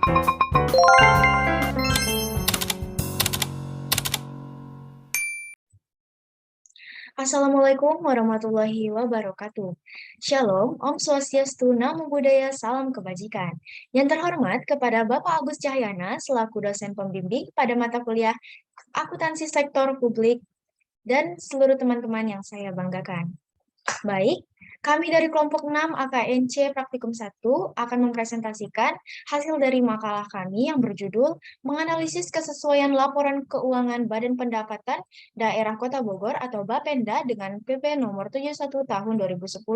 Assalamualaikum warahmatullahi wabarakatuh. Shalom, Om Swastiastu, Namo Buddhaya, Salam Kebajikan. Yang terhormat kepada Bapak Agus Cahyana selaku dosen pembimbing pada mata kuliah Akuntansi Sektor Publik dan seluruh teman-teman yang saya banggakan. Baik, kami dari kelompok 6 AKNC Praktikum 1 akan mempresentasikan hasil dari makalah kami yang berjudul Menganalisis Kesesuaian Laporan Keuangan Badan Pendapatan Daerah Kota Bogor atau Bapenda dengan PP nomor 71 tahun 2010.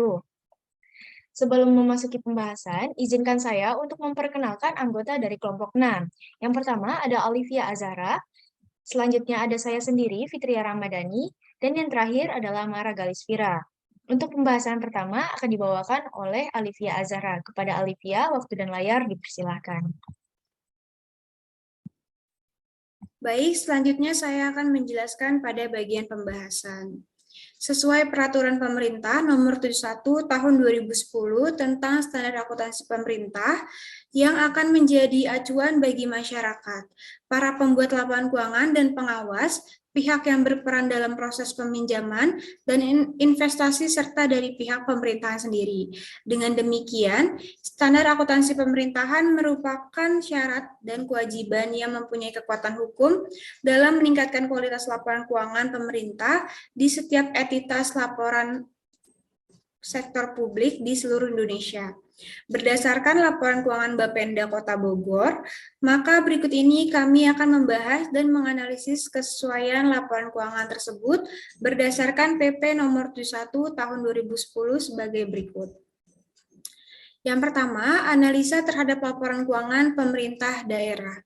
Sebelum memasuki pembahasan, izinkan saya untuk memperkenalkan anggota dari kelompok 6. Yang pertama ada Olivia Azara, selanjutnya ada saya sendiri, Fitria Ramadhani, dan yang terakhir adalah Mara Galisvira. Untuk pembahasan pertama akan dibawakan oleh Olivia Azara. Kepada Olivia, waktu dan layar dipersilahkan. Baik, selanjutnya saya akan menjelaskan pada bagian pembahasan. Sesuai peraturan pemerintah nomor 71 tahun 2010 tentang standar akuntansi pemerintah yang akan menjadi acuan bagi masyarakat, para pembuat laporan keuangan dan pengawas, pihak yang berperan dalam proses peminjaman dan investasi serta dari pihak pemerintahan sendiri. Dengan demikian, standar akuntansi pemerintahan merupakan syarat dan kewajiban yang mempunyai kekuatan hukum dalam meningkatkan kualitas laporan keuangan pemerintah di setiap entitas laporan sektor publik di seluruh Indonesia. Berdasarkan laporan keuangan Bapenda Kota Bogor, maka berikut ini kami akan membahas dan menganalisis kesesuaian laporan keuangan tersebut berdasarkan PP nomor 71 tahun 2010 sebagai berikut. Yang pertama, analisa terhadap laporan keuangan pemerintah daerah.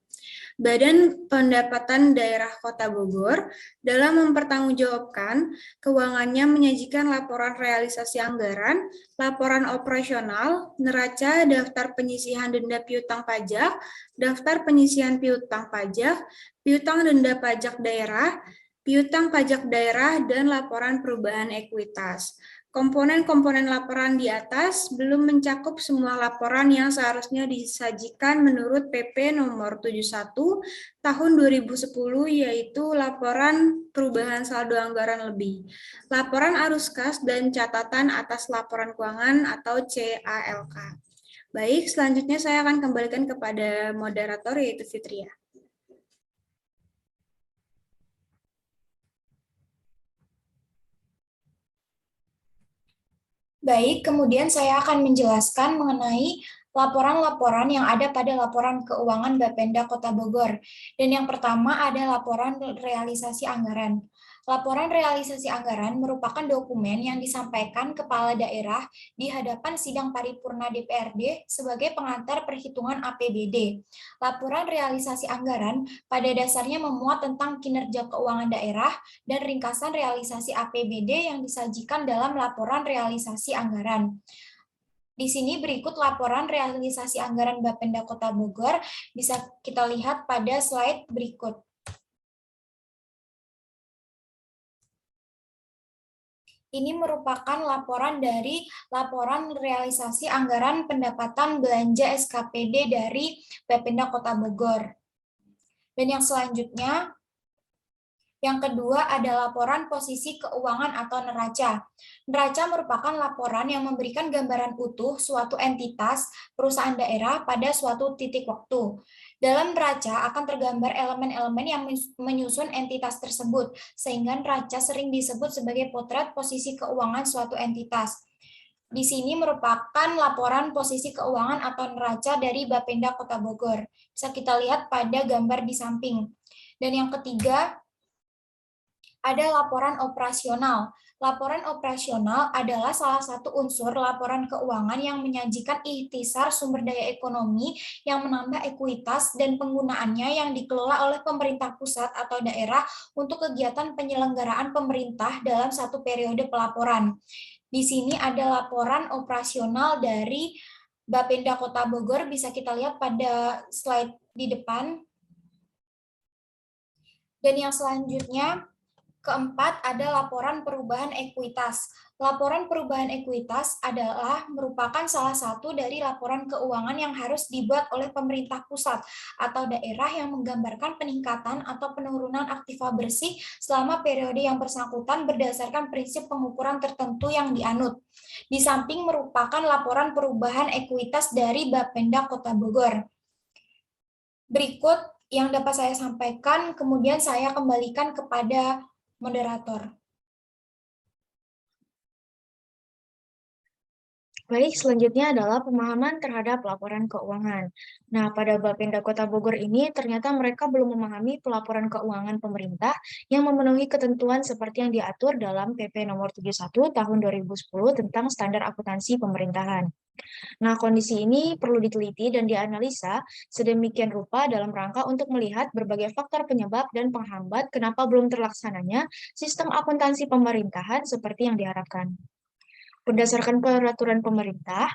Badan Pendapatan Daerah Kota Bogor dalam mempertanggungjawabkan keuangannya menyajikan laporan realisasi anggaran, laporan operasional, neraca, daftar penyisihan denda piutang pajak, daftar penyisihan piutang pajak, piutang denda pajak daerah, piutang pajak daerah, dan laporan perubahan ekuitas. Komponen-komponen laporan di atas belum mencakup semua laporan yang seharusnya disajikan menurut PP nomor 71 tahun 2010 yaitu laporan perubahan saldo anggaran lebih, laporan arus kas dan catatan atas laporan keuangan atau CALK. Baik, selanjutnya saya akan kembalikan kepada moderator yaitu Fitria. Baik, kemudian saya akan menjelaskan mengenai laporan-laporan yang ada pada laporan keuangan Bapenda Kota Bogor. Dan yang pertama ada laporan realisasi anggaran. Laporan realisasi anggaran merupakan dokumen yang disampaikan kepala daerah di hadapan sidang paripurna DPRD sebagai pengantar perhitungan APBD. Laporan realisasi anggaran pada dasarnya memuat tentang kinerja keuangan daerah dan ringkasan realisasi APBD yang disajikan dalam laporan realisasi anggaran. Di sini berikut laporan realisasi anggaran Bapenda Kota Bogor, bisa kita lihat pada slide berikut. Ini merupakan laporan dari laporan realisasi anggaran pendapatan belanja SKPD dari Bapenda Kota Bogor. Dan yang selanjutnya, yang kedua ada laporan posisi keuangan atau neraca. Neraca merupakan laporan yang memberikan gambaran utuh suatu entitas perusahaan daerah pada suatu titik waktu. Dalam neraca akan tergambar elemen-elemen yang menyusun entitas tersebut, sehingga neraca sering disebut sebagai potret posisi keuangan suatu entitas. Di sini merupakan laporan posisi keuangan atau neraca dari Bapenda Kota Bogor. Bisa kita lihat pada gambar di samping. Dan yang ketiga, ada laporan operasional. Laporan operasional adalah salah satu unsur laporan keuangan yang menyajikan ikhtisar sumber daya ekonomi yang menambah ekuitas dan penggunaannya yang dikelola oleh pemerintah pusat atau daerah untuk kegiatan penyelenggaraan pemerintah dalam satu periode pelaporan. Di sini ada laporan operasional dari Bapenda Kota Bogor, bisa kita lihat pada slide di depan. Dan yang selanjutnya, Keempat, ada laporan perubahan ekuitas. Laporan perubahan ekuitas adalah merupakan salah satu dari laporan keuangan yang harus dibuat oleh pemerintah pusat atau daerah yang menggambarkan peningkatan atau penurunan aktiva bersih selama periode yang bersangkutan berdasarkan prinsip pengukuran tertentu yang dianut. Di samping merupakan laporan perubahan ekuitas dari Bapenda Kota Bogor. Berikut yang dapat saya sampaikan, kemudian saya kembalikan kepada moderator. Baik, selanjutnya adalah pemahaman terhadap laporan keuangan. Nah, pada Bapenda Kota Bogor ini ternyata mereka belum memahami pelaporan keuangan pemerintah yang memenuhi ketentuan seperti yang diatur dalam PP nomor 71 tahun 2010 tentang standar akuntansi pemerintahan. Nah, kondisi ini perlu diteliti dan dianalisa sedemikian rupa dalam rangka untuk melihat berbagai faktor penyebab dan penghambat kenapa belum terlaksananya sistem akuntansi pemerintahan seperti yang diharapkan. Berdasarkan peraturan pemerintah,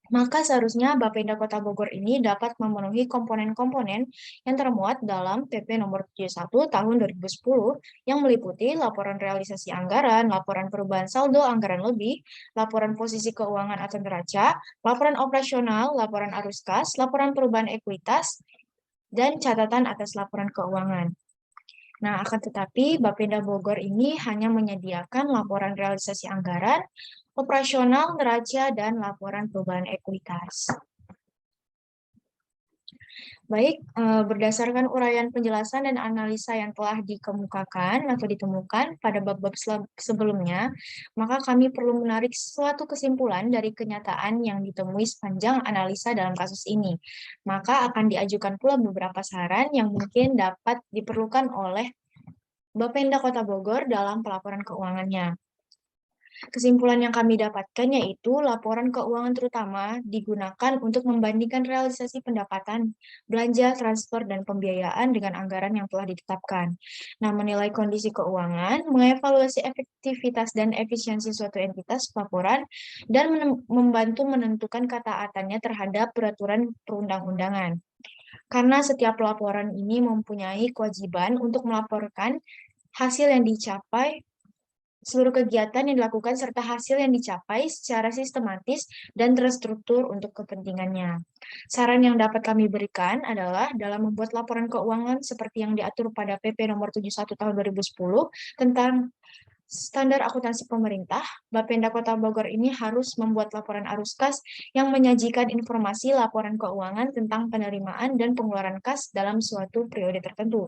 maka seharusnya Bapenda Kota Bogor ini dapat memenuhi komponen-komponen yang termuat dalam PP nomor 71 tahun 2010 yang meliputi laporan realisasi anggaran, laporan perubahan saldo anggaran lebih, laporan posisi keuangan atau neraca, laporan operasional, laporan arus kas, laporan perubahan ekuitas, dan catatan atas laporan keuangan. Nah, akan tetapi Bapenda Bogor ini hanya menyediakan laporan realisasi anggaran, operasional, neraca, dan laporan perubahan ekuitas. Baik, berdasarkan uraian penjelasan dan analisa yang telah dikemukakan atau ditemukan pada bab-bab sebelumnya, maka kami perlu menarik suatu kesimpulan dari kenyataan yang ditemui sepanjang analisa dalam kasus ini. Maka akan diajukan pula beberapa saran yang mungkin dapat diperlukan oleh Bapenda Kota Bogor dalam pelaporan keuangannya. Kesimpulan yang kami dapatkan yaitu laporan keuangan terutama digunakan untuk membandingkan realisasi pendapatan, belanja, transfer, dan pembiayaan dengan anggaran yang telah ditetapkan. Nah, menilai kondisi keuangan, mengevaluasi efektivitas dan efisiensi suatu entitas pelaporan, dan membantu menentukan ketaatannya terhadap peraturan perundang-undangan. Karena setiap laporan ini mempunyai kewajiban untuk melaporkan hasil yang dicapai, seluruh kegiatan yang dilakukan serta hasil yang dicapai secara sistematis dan terstruktur untuk kepentingannya. Saran yang dapat kami berikan adalah dalam membuat laporan keuangan seperti yang diatur pada PP nomor 71 tahun 2010 tentang standar akuntansi pemerintah, Bapenda Kota Bogor ini harus membuat laporan arus kas yang menyajikan informasi laporan keuangan tentang penerimaan dan pengeluaran kas dalam suatu periode tertentu,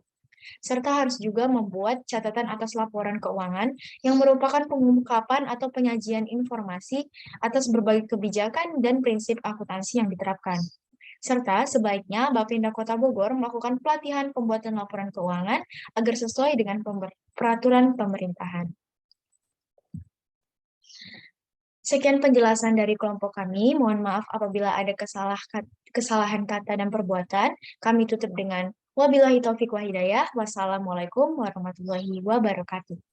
serta harus juga membuat catatan atas laporan keuangan yang merupakan pengungkapan atau penyajian informasi atas berbagai kebijakan dan prinsip akuntansi yang diterapkan. Serta sebaiknya Bapenda Kota Bogor melakukan pelatihan pembuatan laporan keuangan agar sesuai dengan peraturan pemerintahan. Sekian penjelasan dari kelompok kami. Mohon maaf apabila ada kesalahan kata dan perbuatan. Kami tutup dengan wabillahi taufiq wa hidayah. Wassalamualaikum warahmatullahi wabarakatuh.